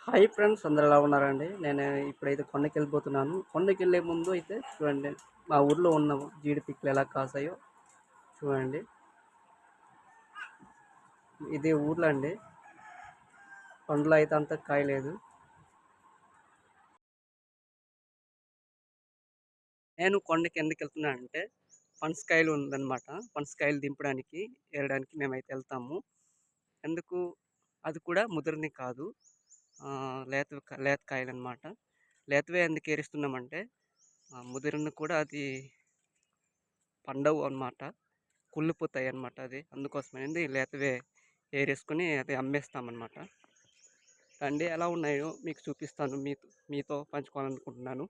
Hi friends, అందరు ఎలా ఉన్నారండి? నేను ఇప్పుడైతే కొండకెళ్ళిపోతున్నాను. కొండకెళ్ళే ముందు అయితే చూడండి, మా ఊర్లో ఉన్న జీడి పిక్కలు ఎలా కాసాయో చూడండి. ఇది ఊర్లో అండి, కొండలో అయితే అంత కాయలేదు. నేను కొండకి ఎందుకు వెళ్తున్నాను అంటే, పనసకాయలు ఉందన్నమాట. పనసకాయలు దింపడానికి, ఏరడానికి మేమైతే వెళ్తాము. ఎందుకు? అది కూడా ముదిరిని కాదు, లేత కాయలు అనమాట. లేతవే ఎందుకు ఏరుస్తున్నామంటే, ముదిరిని కూడా అది పండవు అన్నమాట, కుళ్ళిపోతాయి అన్నమాట. అది అందుకోసమనేది లేతవే ఏరేసుకొని అది అమ్మేస్తామన్నమాట. రండి, ఎలా ఉన్నాయో మీకు చూపిస్తాను, మీతో పంచుకోవాలనుకుంటున్నాను.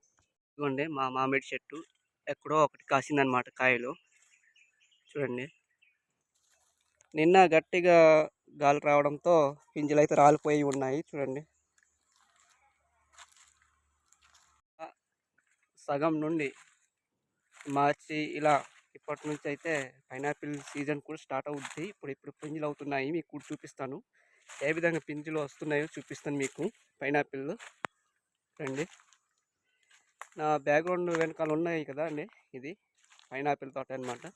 ఇదిగోండి మా మామిడి చెట్టు, ఎక్కడో ఒకటి కాసిందనమాట కాయలు. చూడండి, నిన్న గట్టిగా గాలి రావడంతో పింజలు అయితే రాలిపోయి ఉన్నాయి. చూడండి, సగం నుండి మార్చి ఇలా ఇప్పటి నుంచి అయితే పైనాపిల్ సీజన్ కూడా స్టార్ట్ అవుద్ది. ఇప్పుడు పింజలు అవుతున్నాయి, మీకు కూడా చూపిస్తాను. ఏ విధంగా పింజలు వస్తున్నాయో చూపిస్తాను మీకు పైనాపిల్. రండి, నా బ్యాక్గ్రౌండ్ వెనకాల ఉన్నాయి కదా అండి, ఇది పైనాపిల్ తోట అనమాట.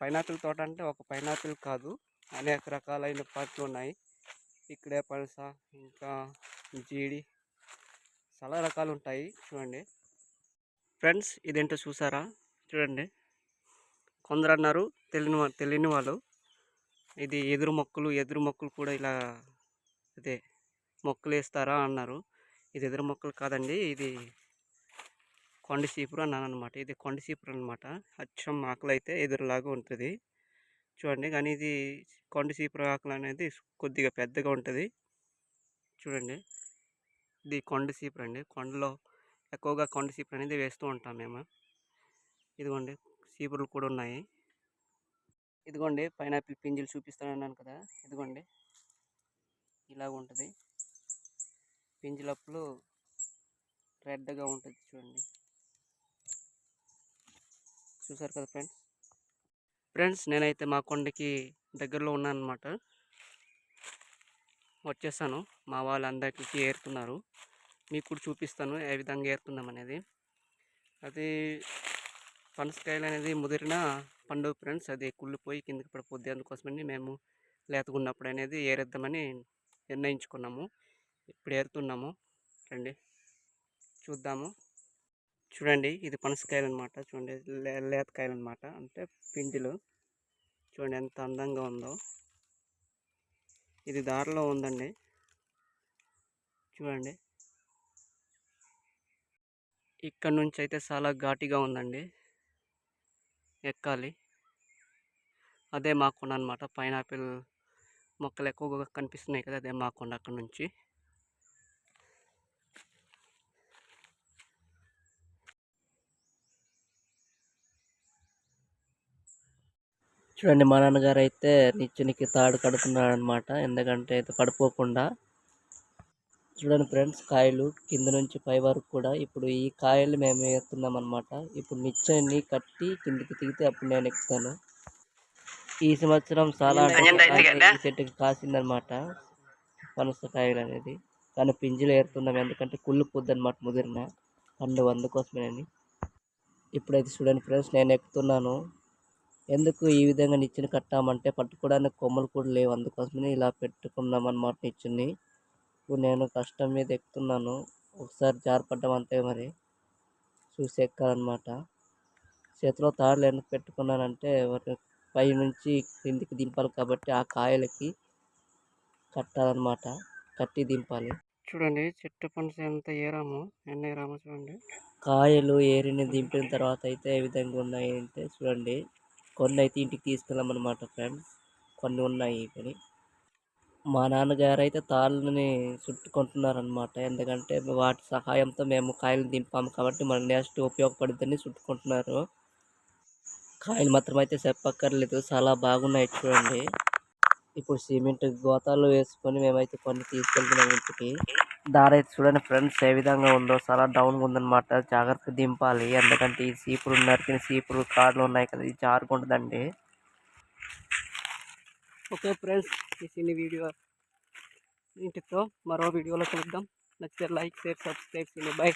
పైనాపిల్ తోట అంటే ఒక పైనాపిల్ కాదు, అనేక రకాలైన పండ్లు ఉన్నాయి. ఇక్కడే పనస, ఇంకా జీడి, చాలా రకాలు ఉంటాయి. చూడండి ఫ్రెండ్స్, ఇదేంటో చూసారా? చూడండి, కొందరు అన్నారు, తెలియని వాళ్ళు, ఇది ఎదురు మొక్కలు కూడా ఇలా అదే మొక్కలు వేస్తారా అన్నారు. ఇది ఎదురు మొక్కలు కాదండి, ఇది కొండ చీపురు అన్నాను అనమాట. ఇది కొండ చీపురు అనమాట. అచ్చం ఆకులు అయితే ఎదురులాగా ఉంటుంది చూడండి. కానీ ఇది కొండ చీపురు ఆకులు అనేది కొద్దిగా పెద్దగా ఉంటుంది. చూడండి, ఇది కొండ చీపురు అండి. కొండలో ఎక్కువగా కొండ చీపురు అనేది వేస్తూ ఉంటాం మేము. ఇదిగోండి, చీపురులు కూడా ఉన్నాయి. ఇదిగోండి, పైనాపిల్ పింజలు చూపిస్తానన్నాను కదా, ఇదిగోండి ఇలాగ ఉంటుంది. పింజలప్పుడు రెడ్గా ఉంటుంది. చూడండి, చూసారు కదా ఫ్రెండ్స్, నేనైతే మా కొండకి దగ్గరలో ఉన్నాను అనమాట. వచ్చేసాను, మా వాళ్ళందరికీ ఏరుతున్నారు. మీకు కూడా చూపిస్తాను ఏ విధంగా ఏరుతున్నాం అనేది. అది పనసకాయలు అనేది ముదిరిన పండుగ ఫ్రెండ్స్, అది కుళ్ళిపోయి కిందకి పడిపోద్ది. అందుకోసమని మేము లేతగున్నప్పుడు అనేది ఏరేద్దామని నిర్ణయించుకున్నాము. ఇప్పుడు ఏరుతున్నాము, రండి చూద్దాము. చూడండి, ఇది పనసకాయలు అనమాట. చూడండి, లేతకాయలు అనమాట, అంటే పింజలు. చూడండి ఎంత అందంగా ఉందో. ఇది దారిలో ఉందండి, చూడండి. ఇక్కడ నుంచి అయితే చాలా ఘాటిగా ఉందండి, ఎక్కాలి. అదే మా కొండ అనమాట. పైనాపిల్ మొక్కలు ఎక్కువగా కనిపిస్తున్నాయి కదా, అదే మా కొండ. అక్కడ నుంచి చూడండి, మా నాన్నగారు అయితే నిచ్చెనికి తాడు కడుతున్నాడు అనమాట, ఎందుకంటే అయితే పడిపోకుండా. చూడండి ఫ్రెండ్స్, కాయలు కింద నుంచి పై వరకు కూడా. ఇప్పుడు ఈ కాయలు మేము వేస్తున్నాం అనమాట. ఇప్పుడు నిచ్చెని కట్టి కిందికి దిగితే అప్పుడు నేను ఎక్కుతాను. ఈ సంవత్సరం చాలా ఈ చెట్టుకి కాసిందనమాట పనసకాయలు అనేది. కానీ పింజలు ఏరుతున్నాం, ఎందుకంటే కుళ్ళిపోద్ది అనమాట ముదిరిన పండు, అందుకోసమేనని. ఇప్పుడైతే చూడండి ఫ్రెండ్స్, నేను ఎక్కుతున్నాను. ఎందుకు ఈ విధంగా నిచ్చెన కట్టామంటే పట్టుకోవడానికి కొమ్మలు కూడా లేవు, అందుకోసమని ఇలా పెట్టుకున్నాం అన్నమాట నిచ్చెని. ఇప్పుడు నేను కష్టం మీద ఎక్కుతున్నాను, ఒకసారి జారిపడ్డం అంతే, మరి చూసి ఎక్కాలన్నమాట. చేతిలో తాడులు ఎందుకు పెట్టుకున్నానంటే పై నుంచి కిందికి దింపాలి కాబట్టి ఆ కాయలకి కట్టాలన్నమాట, కట్టి దింపాలి. చూడండి, చెట్టు పనస ఎంత ఏరామో, ఎన్ని ఏరామో చూడండి. కాయలు ఏరిని దింపిన తర్వాత అయితే ఏ విధంగా ఉన్నాయి అంటే చూడండి, కొన్ని అయితే ఇంటికి తీసుకెళ్ళామన్నమాట ఫ్రెండ్స్, కొన్ని ఉన్నాయి. కానీ మా నాన్నగారు అయితే తాళ్ళని చుట్టుకుంటున్నారనమాట, ఎందుకంటే వాటి సహాయంతో మేము కాయలు దింపాము కాబట్టి మన నెక్స్ట్ ఉపయోగపడుతుందని చుట్టుకుంటున్నారు. కాయలు మాత్రం అయితే చెప్పక్కర్లేదు, చాలా బాగున్నాయి చూడండి. ఇప్పుడు సిమెంట్ గోతాలు వేసుకొని మేమైతే కొన్ని తీసుకెళ్తున్నాం ఇంటికి. దారి అయితే చూడండి ఫ్రెండ్స్, ఏ విధంగా ఉందో, చాలా డౌన్గా ఉందన్నమాట. జాగ్రత్తగా దింపాలి, ఎందుకంటే ఈ సీపురు నరికిన సీపురు కార్లు ఉన్నాయి కదా, ఇది జారుకుంటుందండి. ఓకే ఫ్రెండ్స్, ఈ చిన్న వీడియో ఇంటితో మరో వీడియోలో కలుద్దాం. నచ్చితే లైక్, షేర్, సబ్స్క్రైబ్ చేయండి. బాయ్.